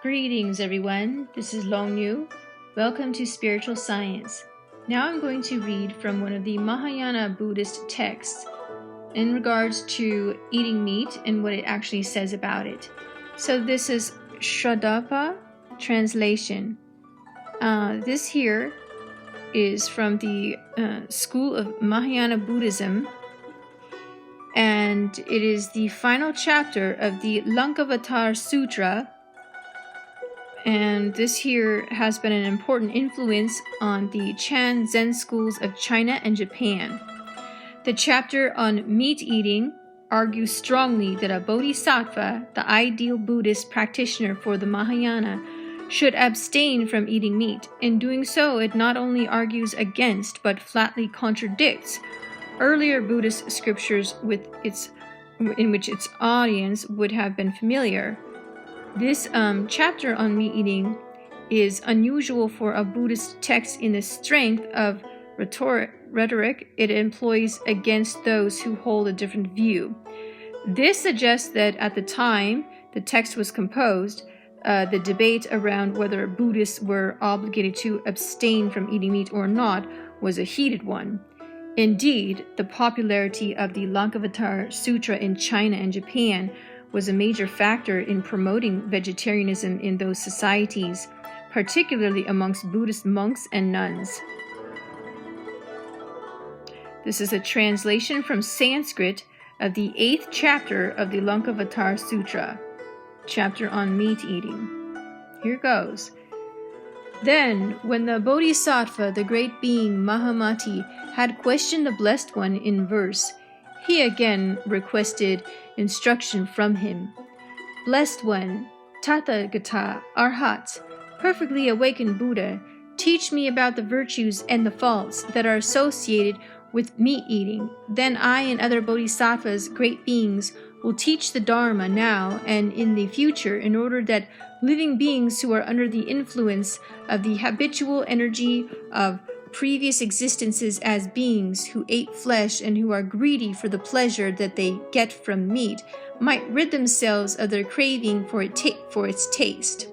Greetings, everyone. This is Long Yu. Welcome to Spiritual Science. Now I'm going to read from one of the Mahayana Buddhist texts in regards to eating meat and what it actually says about it. So this is Shradapa translation. This here is from the school of Mahayana Buddhism, and it is the final chapter of the Lankavatara Sutra. And this here has been an important influence on the Chan Zen schools of China and Japan. The chapter on meat eating argues strongly that a bodhisattva, the ideal Buddhist practitioner for the Mahayana, should abstain from eating meat. In doing so, it not only argues against, but flatly contradicts earlier Buddhist scriptures in which its audience would have been familiar. This chapter on meat eating is unusual for a Buddhist text in the strength of rhetoric it employs against those who hold a different view. This suggests that at the time the text was composed, the debate around whether Buddhists were obligated to abstain from eating meat or not was a heated one. Indeed, the popularity of the Lankavatara Sutra in China and Japan was a major factor in promoting vegetarianism in those societies, particularly amongst Buddhist monks and nuns. This is a translation from Sanskrit of the 8th chapter of the Lankavatara Sutra, chapter on meat eating. Here goes. Then, when the Bodhisattva, the great being Mahamati, had questioned the Blessed One in verse, he again requested instruction from him. Blessed One, Tathagata, Arhat, perfectly awakened Buddha, teach me about the virtues and the faults that are associated with meat eating. Then I and other bodhisattvas, great beings, will teach the Dharma now and in the future in order that living beings who are under the influence of the habitual energy of previous existences as beings who ate flesh and who are greedy for the pleasure that they get from meat might rid themselves of their craving for its taste.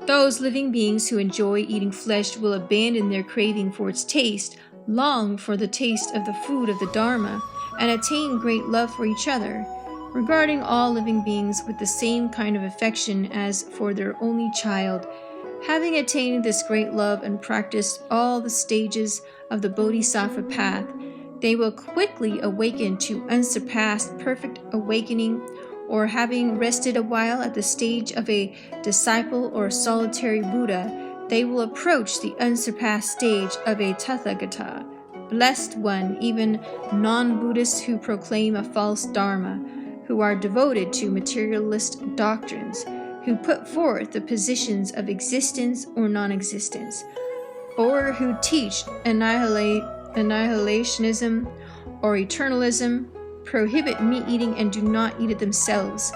Those living beings who enjoy eating flesh will abandon their craving for its taste, long for the taste of the food of the Dharma, and attain great love for each other, regarding all living beings with the same kind of affection as for their only child. Having attained this great love and practiced all the stages of the Bodhisattva path, they will quickly awaken to unsurpassed perfect awakening, or having rested a while at the stage of a disciple or solitary Buddha, they will approach the unsurpassed stage of a Tathagata, blessed one, even non-Buddhists who proclaim a false Dharma, who are devoted to materialist doctrines, who put forth the positions of existence or non-existence, or who teach annihilationism or eternalism, prohibit meat eating and do not eat it themselves.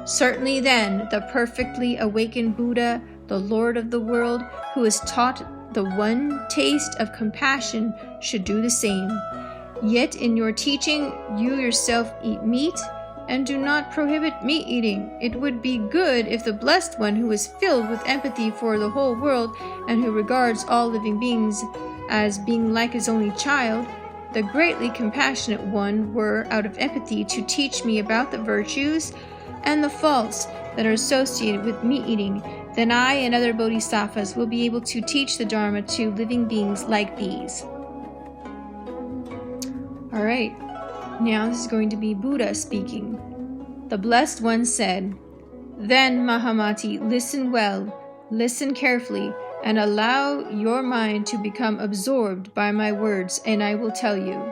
Certainly then, the perfectly awakened Buddha, the Lord of the world, who is taught the one taste of compassion, should do the same. Yet in your teaching, you yourself eat meat, and do not prohibit meat eating. It would be good if the Blessed One, who is filled with empathy for the whole world and who regards all living beings as being like his only child, the greatly compassionate one, were, out of empathy, to teach me about the virtues and the faults that are associated with meat eating. Then I and other bodhisattvas will be able to teach the Dharma to living beings like these. All right. Now this is going to be Buddha speaking. The Blessed One said, Then, Mahamati, listen well, listen carefully, and allow your mind to become absorbed by my words, and I will tell you.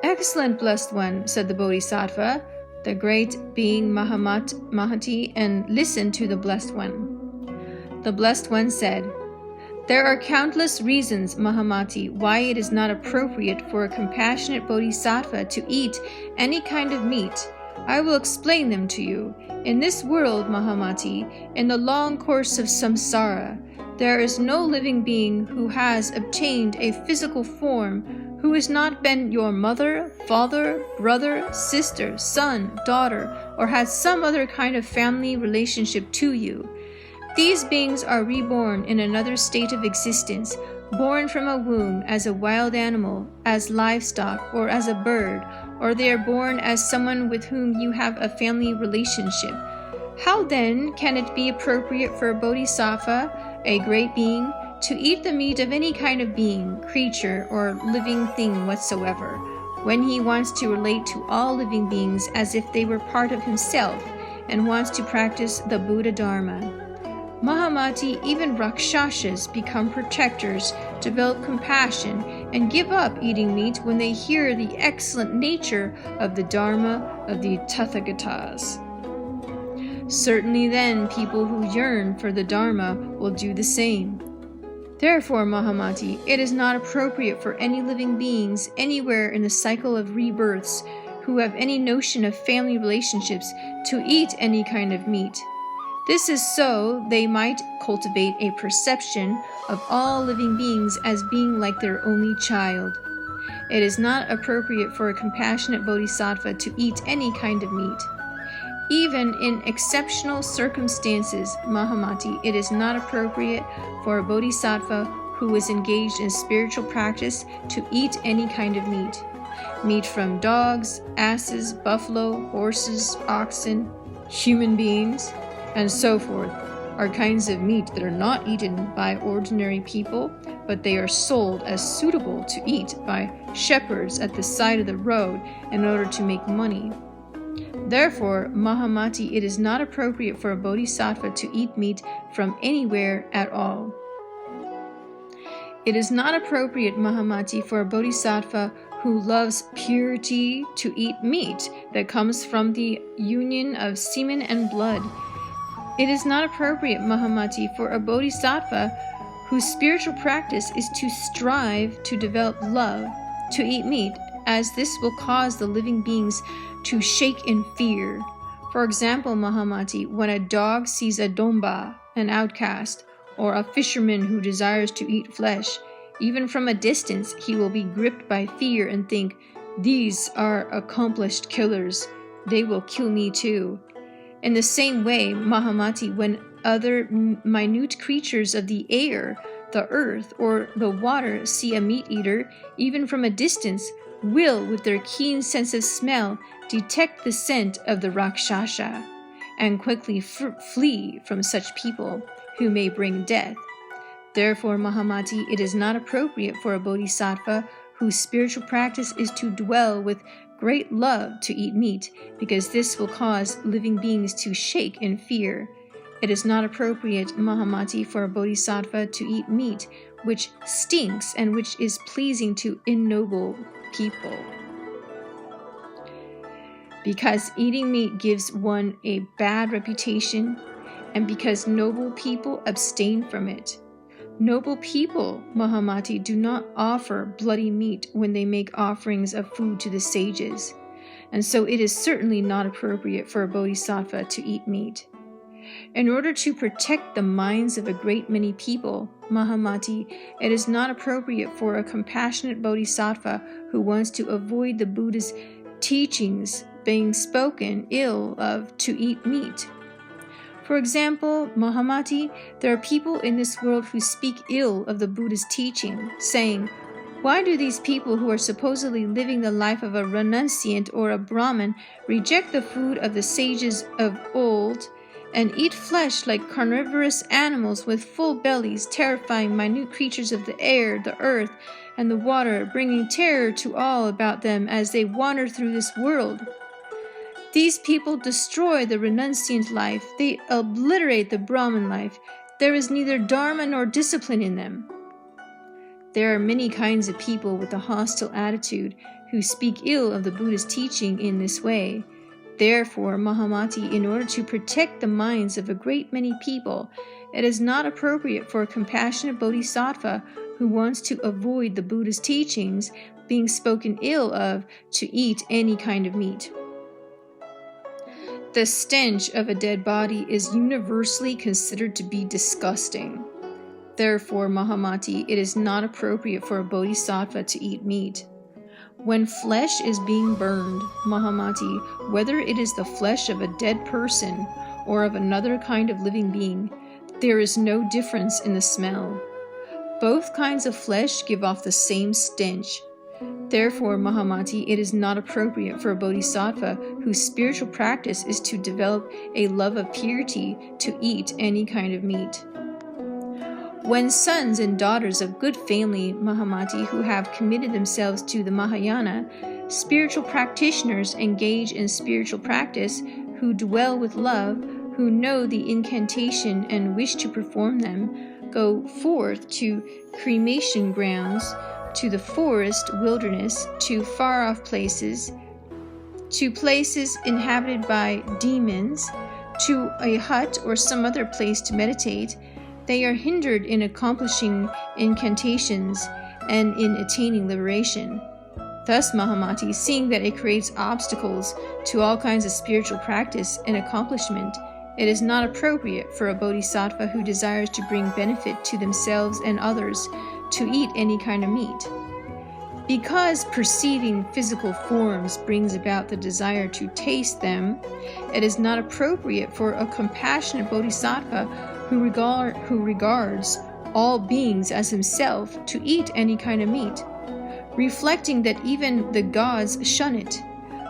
Excellent, Blessed One, said the Bodhisattva, the great being Mahati, and listened to the Blessed One. The Blessed One said, There are countless reasons, Mahamati, why it is not appropriate for a compassionate bodhisattva to eat any kind of meat. I will explain them to you. In this world, Mahamati, in the long course of samsara, there is no living being who has obtained a physical form who has not been your mother, father, brother, sister, son, daughter, or has some other kind of family relationship to you. These beings are reborn in another state of existence, born from a womb as a wild animal, as livestock, or as a bird, or they are born as someone with whom you have a family relationship. How then can it be appropriate for a bodhisattva, a great being, to eat the meat of any kind of being, creature, or living thing whatsoever, when he wants to relate to all living beings as if they were part of himself, and wants to practice the Buddha Dharma? Mahamati, even Rakshasas become protectors, develop compassion, and give up eating meat when they hear the excellent nature of the Dharma of the Tathagatas. Certainly then, people who yearn for the Dharma will do the same. Therefore, Mahamati, it is not appropriate for any living beings anywhere in the cycle of rebirths who have any notion of family relationships to eat any kind of meat. This is so they might cultivate a perception of all living beings as being like their only child. It is not appropriate for a compassionate bodhisattva to eat any kind of meat. Even in exceptional circumstances, Mahamati, it is not appropriate for a bodhisattva who is engaged in spiritual practice to eat any kind of meat. Meat from dogs, asses, buffalo, horses, oxen, human beings, and so forth are kinds of meat that are not eaten by ordinary people, but they are sold as suitable to eat by shepherds at the side of the road in order to make money. Therefore, Mahamati, it is not appropriate for a bodhisattva to eat meat from anywhere at all. It is not appropriate, Mahamati, for a bodhisattva who loves purity to eat meat that comes from the union of semen and blood. It is not appropriate, Mahamati, for a bodhisattva whose spiritual practice is to strive to develop love to eat meat, as this will cause the living beings to shake in fear. For example, Mahamati, when a dog sees a domba, an outcast, or a fisherman who desires to eat flesh, even from a distance he will be gripped by fear and think, "These are accomplished killers. They will kill me too." In the same way, Mahamati, when other minute creatures of the air, the earth, or the water see a meat eater, even from a distance, will, with their keen sense of smell, detect the scent of the Rakshasa, and quickly flee from such people who may bring death. Therefore, Mahamati, it is not appropriate for a bodhisattva whose spiritual practice is to dwell with great love to eat meat, because this will cause living beings to shake in fear. It is not appropriate, Mahamati, for a bodhisattva to eat meat which stinks and which is pleasing to ignoble people, because eating meat gives one a bad reputation, and because noble people abstain from it. Noble people, Mahamati, do not offer bloody meat when they make offerings of food to the sages, and so it is certainly not appropriate for a bodhisattva to eat meat. In order to protect the minds of a great many people, Mahamati, it is not appropriate for a compassionate bodhisattva who wants to avoid the Buddha's teachings being spoken ill of to eat meat. For example, Mahamati, there are people in this world who speak ill of the Buddha's teaching, saying, "Why do these people who are supposedly living the life of a renunciant or a Brahmin reject the food of the sages of old and eat flesh like carnivorous animals with full bellies, terrifying minute creatures of the air, the earth, and the water, bringing terror to all about them as they wander through this world? These people destroy the renunciant life. They obliterate the Brahmin life. There is neither dharma nor discipline in them." There are many kinds of people with a hostile attitude who speak ill of the Buddha's teaching in this way. Therefore, Mahamati, in order to protect the minds of a great many people, it is not appropriate for a compassionate bodhisattva who wants to avoid the Buddha's teachings being spoken ill of to eat any kind of meat. The stench of a dead body is universally considered to be disgusting. Therefore, Mahamati, it is not appropriate for a bodhisattva to eat meat. When flesh is being burned, Mahamati, whether it is the flesh of a dead person or of another kind of living being, there is no difference in the smell. Both kinds of flesh give off the same stench. Therefore, Mahamati, it is not appropriate for a bodhisattva whose spiritual practice is to develop a love of purity to eat any kind of meat. When sons and daughters of good family, Mahamati, who have committed themselves to the Mahayana, spiritual practitioners engage in spiritual practice, who dwell with love, who know the incantation and wish to perform them, go forth to cremation grounds, to the forest wilderness, to far-off places, to places inhabited by demons, to a hut or some other place to meditate, they are hindered in accomplishing incantations and in attaining liberation. Thus, Mahamati, seeing that it creates obstacles to all kinds of spiritual practice and accomplishment, it is not appropriate for a bodhisattva who desires to bring benefit to themselves and others to eat any kind of meat. Because perceiving physical forms brings about the desire to taste them, it is not appropriate for a compassionate bodhisattva who regards all beings as himself to eat any kind of meat. Reflecting that even the gods shun it,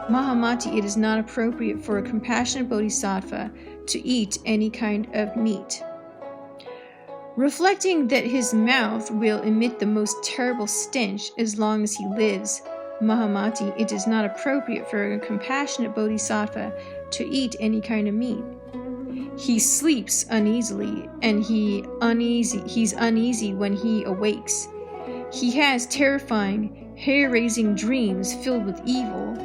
Mahamati, it is not appropriate for a compassionate bodhisattva to eat any kind of meat. Reflecting that his mouth will emit the most terrible stench as long as he lives, Mahamati, it is not appropriate for a compassionate bodhisattva to eat any kind of meat. He sleeps uneasily, and he's uneasy when he awakes. He has terrifying, hair-raising dreams filled with evil.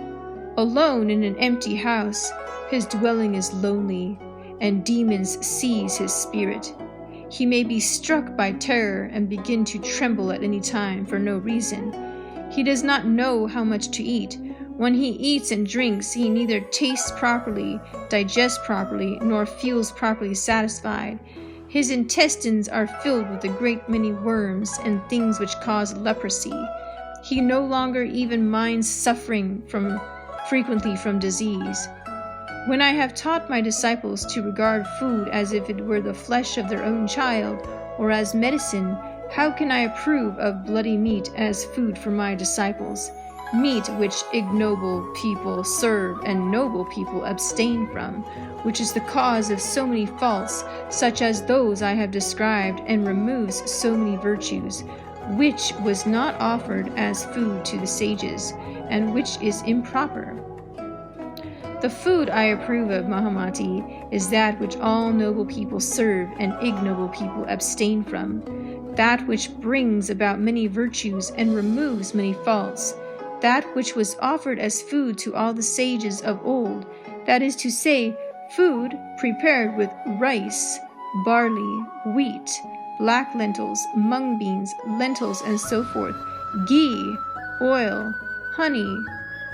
Alone in an empty house, his dwelling is lonely, and demons seize his spirit. He may be struck by terror and begin to tremble at any time for no reason. He does not know how much to eat. When he eats and drinks, he neither tastes properly, digests properly, nor feels properly satisfied. His intestines are filled with a great many worms and things which cause leprosy. He no longer even minds suffering frequently from disease. When I have taught my disciples to regard food as if it were the flesh of their own child, or as medicine, how can I approve of bloody meat as food for my disciples? Meat which ignoble people serve and noble people abstain from, which is the cause of so many faults, such as those I have described, and removes so many virtues, which was not offered as food to the sages, and which is improper. The food I approve of, Mahamati, is that which all noble people serve and ignoble people abstain from, that which brings about many virtues and removes many faults, that which was offered as food to all the sages of old, that is to say, food prepared with rice, barley, wheat, black lentils, mung beans, lentils, and so forth, ghee, oil, honey,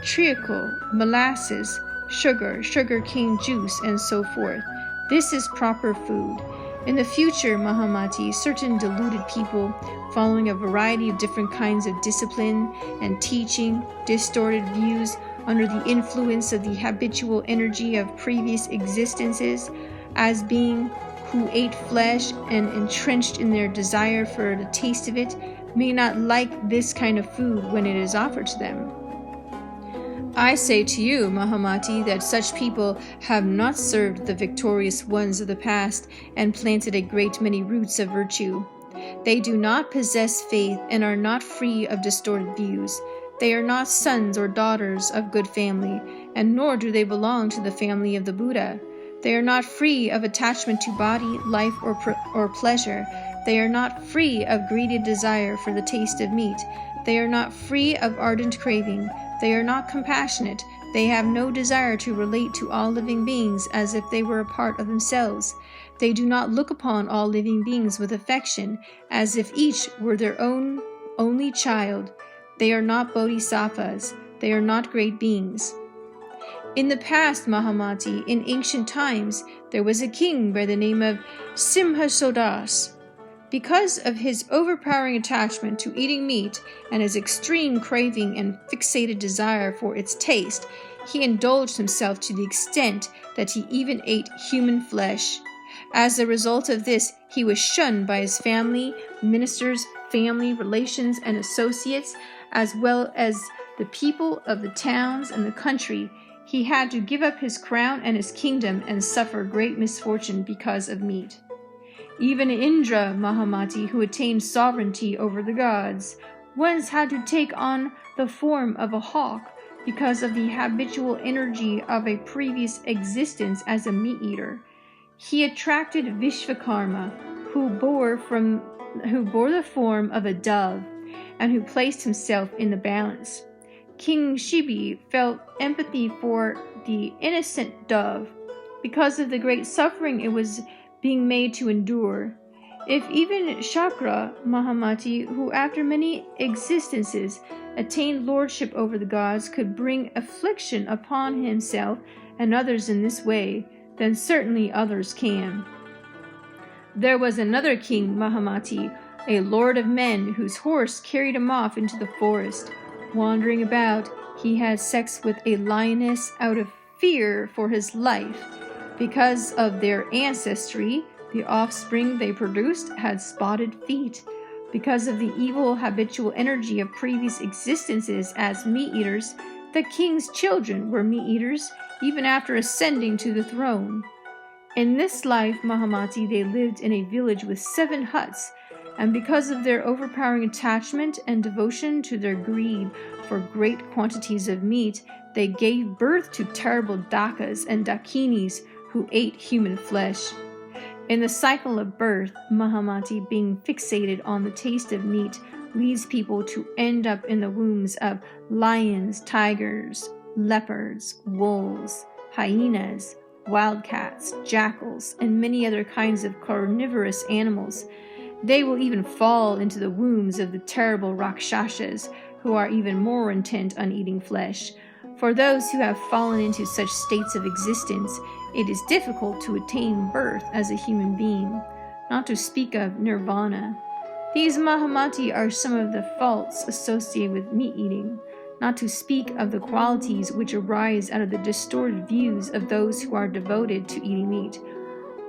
treacle, molasses, sugar cane juice, and so forth. This is proper food. In the future, Mahamati, certain deluded people, following a variety of different kinds of discipline and teaching, distorted views under the influence of the habitual energy of previous existences, as being who ate flesh and entrenched in their desire for the taste of it, may not like this kind of food when it is offered to them. I say to you, Mahamati, that such people have not served the victorious ones of the past and planted a great many roots of virtue. They do not possess faith and are not free of distorted views. They are not sons or daughters of good family, and nor do they belong to the family of the Buddha. They are not free of attachment to body, life, or pleasure. They are not free of greedy desire for the taste of meat. They are not free of ardent craving. They are not compassionate. They have no desire to relate to all living beings as if they were a part of themselves. They do not look upon all living beings with affection, as if each were their own only child. They are not bodhisattvas. They are not great beings. In the past, Mahamati, in ancient times, there was a king by the name of Simhasodas. Because of his overpowering attachment to eating meat and his extreme craving and fixated desire for its taste, he indulged himself to the extent that he even ate human flesh. As a result of this, he was shunned by his family, ministers, family, relations, and associates, as well as the people of the towns and the country. He had to give up his crown and his kingdom and suffer great misfortune because of meat. Even Indra Mahamati, who attained sovereignty over the gods, once had to take on the form of a hawk because of the habitual energy of a previous existence as a meat-eater. He attracted Vishvakarma, who bore the form of a dove, and who placed himself in the balance. King Shibi felt empathy for the innocent dove because of the great suffering it was being made to endure. If even Shakra Mahamati, who after many existences attained lordship over the gods, could bring affliction upon himself and others in this way, then certainly others can. There was another king, Mahamati, a lord of men, whose horse carried him off into the forest. Wandering about, he had sex with a lioness out of fear for his life. Because of their ancestry, the offspring they produced had spotted feet. Because of the evil habitual energy of previous existences as meat-eaters, the king's children were meat-eaters even after ascending to the throne. In this life, Mahamati, they lived in a village with 7 huts, and because of their overpowering attachment and devotion to their greed for great quantities of meat, they gave birth to terrible dakas and dakinis who ate human flesh. In the cycle of birth, Mahamati, being fixated on the taste of meat, leads people to end up in the wombs of lions, tigers, leopards, wolves, hyenas, wildcats, jackals, and many other kinds of carnivorous animals. They will even fall into the wombs of the terrible Rakshasas, who are even more intent on eating flesh. For those who have fallen into such states of existence, it is difficult to attain birth as a human being, not to speak of nirvana. These Mahamati are some of the faults associated with meat eating, not to speak of the qualities which arise out of the distorted views of those who are devoted to eating meat.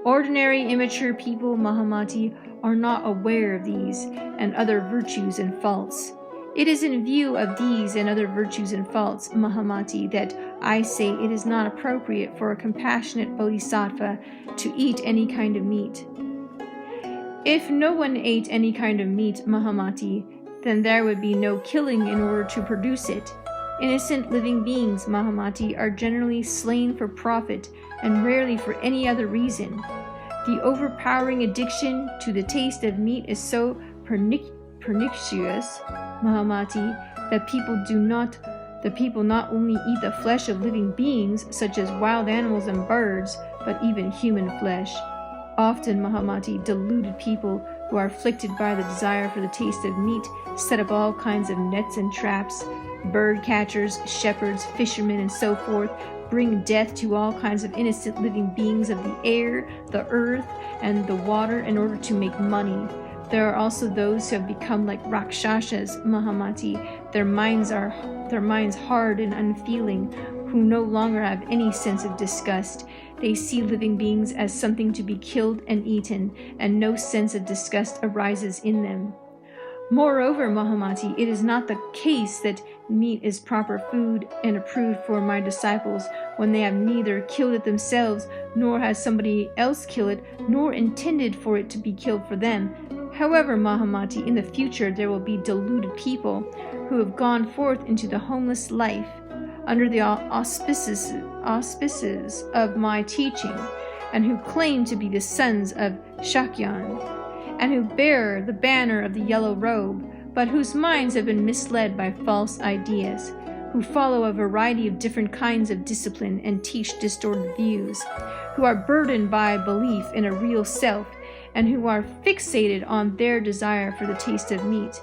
Ordinary immature people, Mahamati, are not aware of these and other virtues and faults. It is in view of these and other virtues and faults, Mahamati, that I say it is not appropriate for a compassionate bodhisattva to eat any kind of meat. If no one ate any kind of meat, Mahamati, then there would be no killing in order to produce it. Innocent living beings, Mahamati, are generally slain for profit and rarely for any other reason. The overpowering addiction to the taste of meat is so pernicious, Mahamati, that people not only eat the flesh of living beings, such as wild animals and birds, but even human flesh. Often, Mahamati, deluded people who are afflicted by the desire for the taste of meat set up all kinds of nets and traps. Bird catchers, shepherds, fishermen, and so forth bring death to all kinds of innocent living beings of the air, the earth, and the water in order to make money. There are also those who have become like Rakshasas, Mahamati, their minds hard and unfeeling, who no longer have any sense of disgust. They see living beings as something to be killed and eaten, and no sense of disgust arises in them. Moreover, Mahamati, it is not the case that meat is proper food and approved for my disciples when they have neither killed it themselves, nor has somebody else kill it, nor intended for it to be killed for them. However, Mahamati, in the future there will be deluded people who have gone forth into the homeless life under the auspices of my teaching, and who claim to be the sons of Shakyan, and who bear the banner of the yellow robe, but whose minds have been misled by false ideas, who follow a variety of different kinds of discipline and teach distorted views, who are burdened by belief in a real self, and who are fixated on their desire for the taste of meat.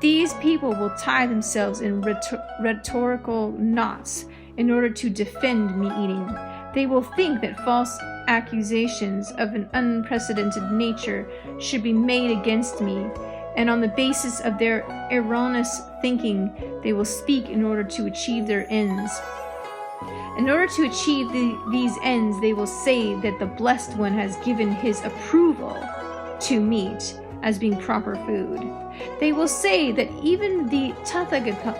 These people will tie themselves in rhetorical knots in order to defend meat eating. They will think that false accusations of an unprecedented nature should be made against me, and on the basis of their erroneous thinking, they will speak in order to achieve their ends. In order to achieve these ends, they will say that the Blessed One has given his approval to meat as being proper food. They will say that even the Tathagata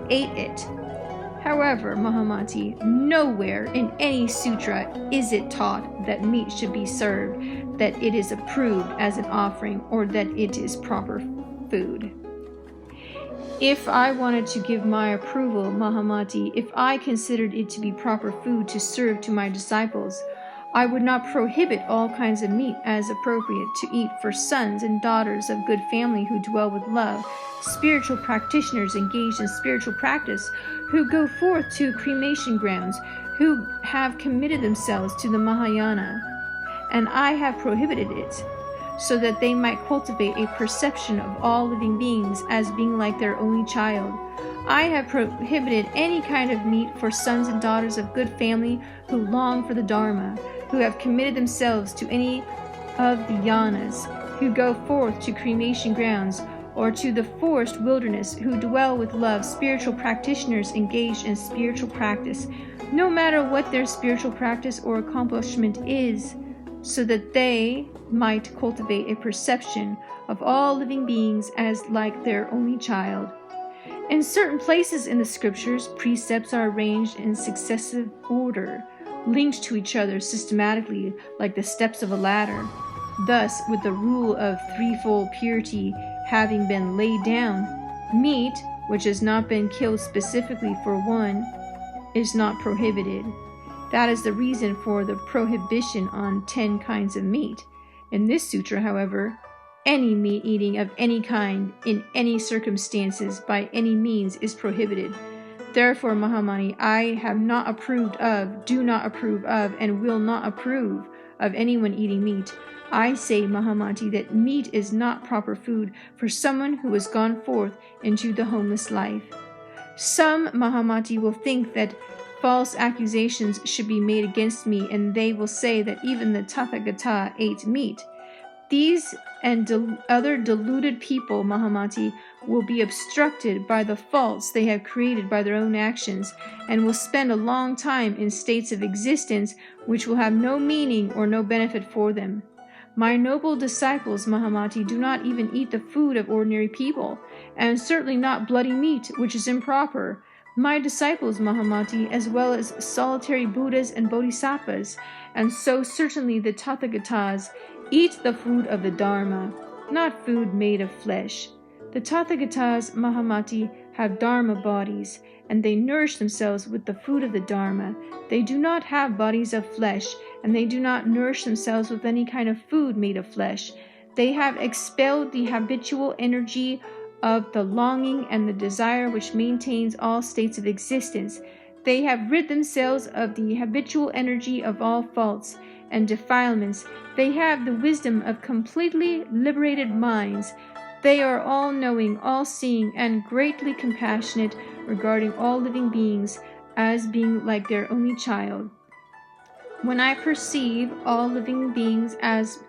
ate it. However, Mahamati, nowhere in any sutra is it taught that meat should be served, that it is approved as an offering, or that it is proper food. If I wanted to give my approval, Mahamati, if I considered it to be proper food to serve to my disciples, I would not prohibit all kinds of meat as appropriate to eat for sons and daughters of good family who dwell with love, spiritual practitioners engaged in spiritual practice, who go forth to cremation grounds, who have committed themselves to the Mahayana. And I have prohibited it, so that they might cultivate a perception of all living beings as being like their only child. I have prohibited any kind of meat for sons and daughters of good family who long for the Dharma, who have committed themselves to any of the yanas, who go forth to cremation grounds, or to the forest wilderness, who dwell with love, spiritual practitioners engaged in spiritual practice, no matter what their spiritual practice or accomplishment is, so that they might cultivate a perception of all living beings as like their only child. In certain places in the scriptures, precepts are arranged in successive order, linked to each other systematically like the steps of a ladder. Thus, with the rule of threefold purity having been laid down, meat, which has not been killed specifically for one, is not prohibited. That is the reason for the prohibition on 10 kinds of meat. In this sutra, however, any meat eating of any kind, in any circumstances, by any means, is prohibited. Therefore, Mahamani, I have not approved of, do not approve of, and will not approve of anyone eating meat. I say, Mahamati, that meat is not proper food for someone who has gone forth into the homeless life. Some, Mahamati, will think that false accusations should be made against me, and they will say that even the Tathagata ate meat. These and other deluded people, Mahamati, will be obstructed by the faults they have created by their own actions, and will spend a long time in states of existence which will have no meaning or no benefit for them. My noble disciples, Mahamati, do not even eat the food of ordinary people, and certainly not bloody meat, which is improper. My disciples, Mahamati, as well as solitary Buddhas and Bodhisattvas, and so certainly the Tathagatas, eat the food of the Dharma, not food made of flesh. The Tathagatas, Mahamati, have Dharma bodies, and they nourish themselves with the food of the Dharma. They do not have bodies of flesh, and they do not nourish themselves with any kind of food made of flesh. They have expelled the habitual energy of the longing and the desire which maintains all states of existence. They have rid themselves of the habitual energy of all faults and defilements. They have the wisdom of completely liberated minds. They are all-knowing, all-seeing, and greatly compassionate regarding all living beings as being like their only child. When I perceive all living beings as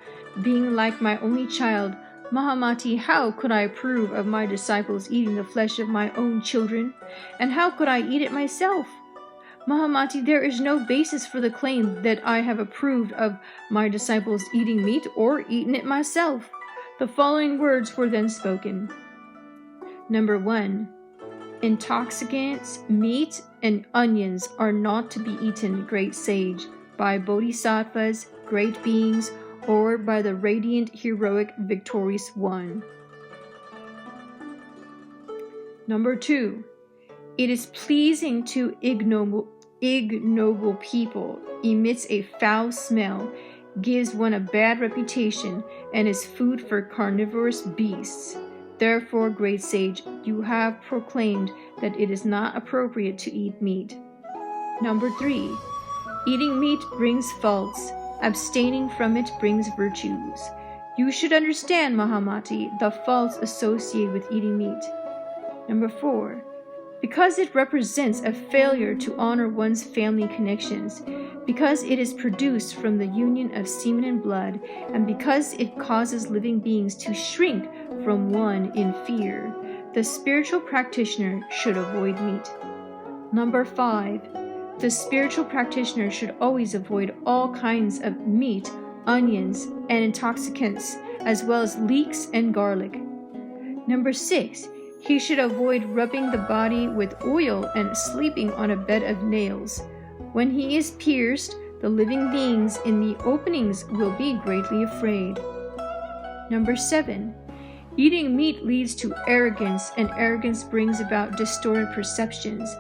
being like my only child, Mahamati, how could I approve of my disciples eating the flesh of my own children? And how could I eat it myself? Mahamati, there is no basis for the claim that I have approved of my disciples eating meat or eaten it myself. The following words were then spoken. Number 1. Intoxicants, meat, and onions are not to be eaten, great sage, by bodhisattvas, great beings, or by the radiant, heroic, victorious one. Number 2. It is pleasing to ignoble people, emits a foul smell, gives one a bad reputation, and is food for carnivorous beasts. Therefore, great sage, you have proclaimed that it is not appropriate to eat meat. Number 3. Eating meat brings faults. Abstaining from it brings virtues. You should understand, Mahamati, the faults associated with eating meat. Number 4. because it represents a failure to honor one's family connections, because it is produced from the union of semen and blood, and because it causes living beings to shrink from one in fear. The spiritual practitioner should avoid meat. Number 5. The spiritual practitioner should always avoid all kinds of meat, onions, and intoxicants, as well as leeks and garlic. Number 6. He should avoid rubbing the body with oil and sleeping on a bed of nails. When he is pierced, the living beings in the openings will be greatly afraid. Number 7. Eating meat leads to arrogance, and arrogance brings about distorted perceptions.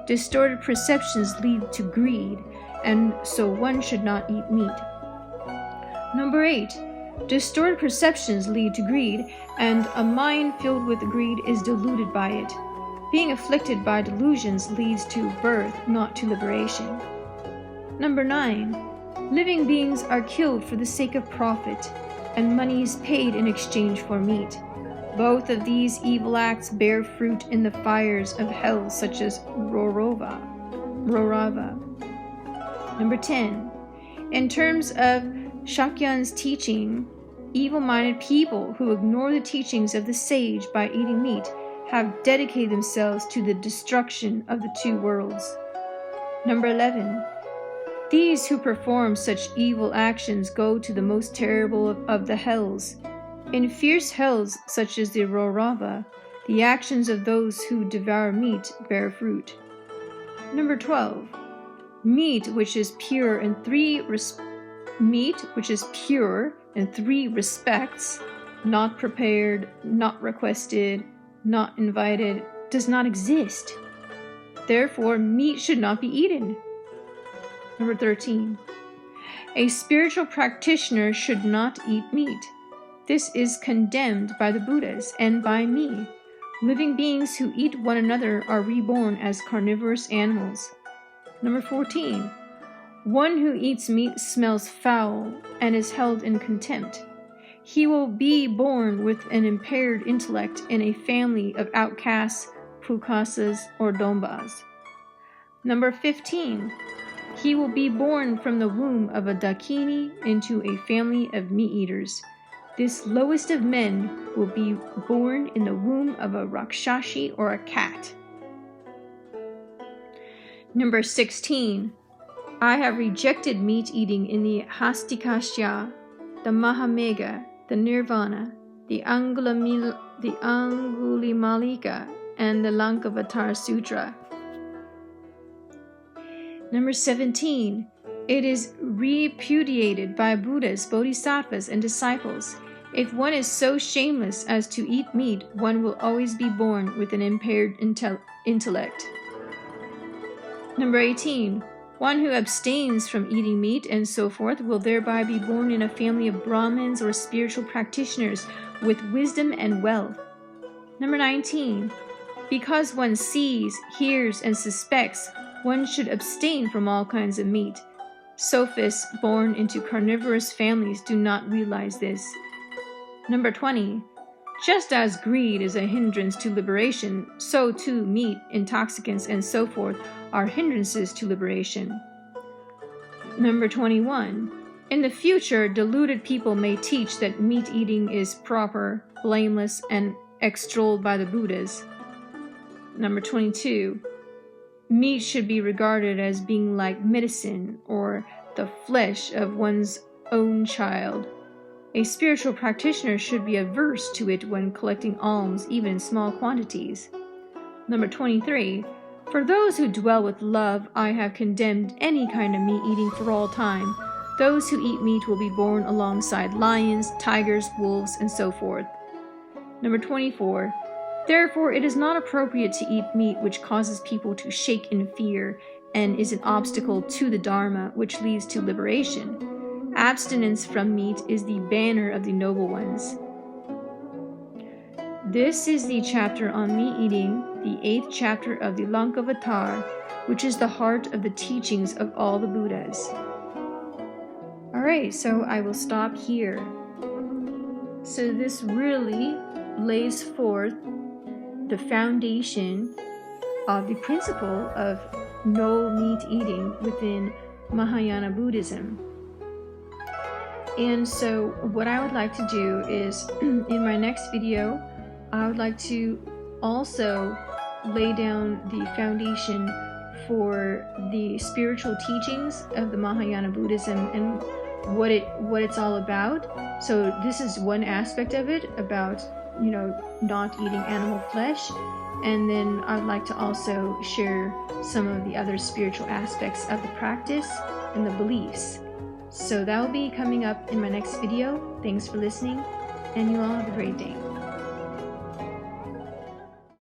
Distorted perceptions lead to greed, and so one should not eat meat. Number 8. Distorted perceptions lead to greed, and a mind filled with greed is deluded by it. Being afflicted by delusions leads to birth, not to liberation. Number 9. Living beings are killed for the sake of profit, and money is paid in exchange for meat. Both of these evil acts bear fruit in the fires of hell, such as Rorava. Number 10. In terms of Shakya's teaching, evil-minded people who ignore the teachings of the sage by eating meat have dedicated themselves to the destruction of the two worlds. Number 11. These who perform such evil actions go to the most terrible of the hells. In fierce hells such as the Rorava, the actions of those who devour meat bear fruit. Number 12. Meat which is pure in three respects, not prepared, not requested, not invited, does not exist. Therefore, meat should not be eaten. Number 13. A spiritual practitioner should not eat meat. This is condemned by the Buddhas and by me. Living beings who eat one another are reborn as carnivorous animals. Number 14. One who eats meat smells foul and is held in contempt. He will be born with an impaired intellect in a family of outcasts, pukasas, or dombas. Number 15. He will be born from the womb of a dakini into a family of meat-eaters. This lowest of men will be born in the womb of a rakshashi or a cat. Number 16. I have rejected meat eating in the Hastikashya, the Mahamegha, the Nirvana, the Angulimalika, and the Lankavatara Sutra. Number 17. It is repudiated by Buddhas, Bodhisattvas, and disciples. If one is so shameless as to eat meat, one will always be born with an impaired intellect. Number 18. One who abstains from eating meat and so forth will thereby be born in a family of Brahmins or spiritual practitioners with wisdom and wealth. Number 19. Because one sees, hears, and suspects, one should abstain from all kinds of meat. Sophists born into carnivorous families do not realize this. Number 20. Just as greed is a hindrance to liberation, so too meat, intoxicants, and so forth are hindrances to liberation. Number 21. In the future, deluded people may teach that meat eating is proper, blameless, and extolled by the Buddhas. Number 22. Meat should be regarded as being like medicine or the flesh of one's own child. A spiritual practitioner should be averse to it when collecting alms, even in small quantities. Number 23. For those who dwell with love, I have condemned any kind of meat eating for all time. Those who eat meat will be born alongside lions, tigers, wolves, and so forth. Number 24. Therefore, it is not appropriate to eat meat which causes people to shake in fear and is an obstacle to the Dharma, which leads to liberation. Abstinence from meat is the banner of the noble ones. This is the chapter on meat eating, the 8th chapter of the Lankavatara, which is the heart of the teachings of all the Buddhas. Alright, so I will stop here. So this really lays forth the foundation the principle of no meat eating within Mahayana Buddhism. And so what I would like to do is, in my next video, I would like to also lay down the foundation for the spiritual teachings of the Mahayana Buddhism and what it's all about. So this is one aspect of it, about not eating animal flesh, and then I'd like to also share some of the other spiritual aspects of the practice and the beliefs. So that will be coming up in my next video. Thanks for listening, and you all have a great day.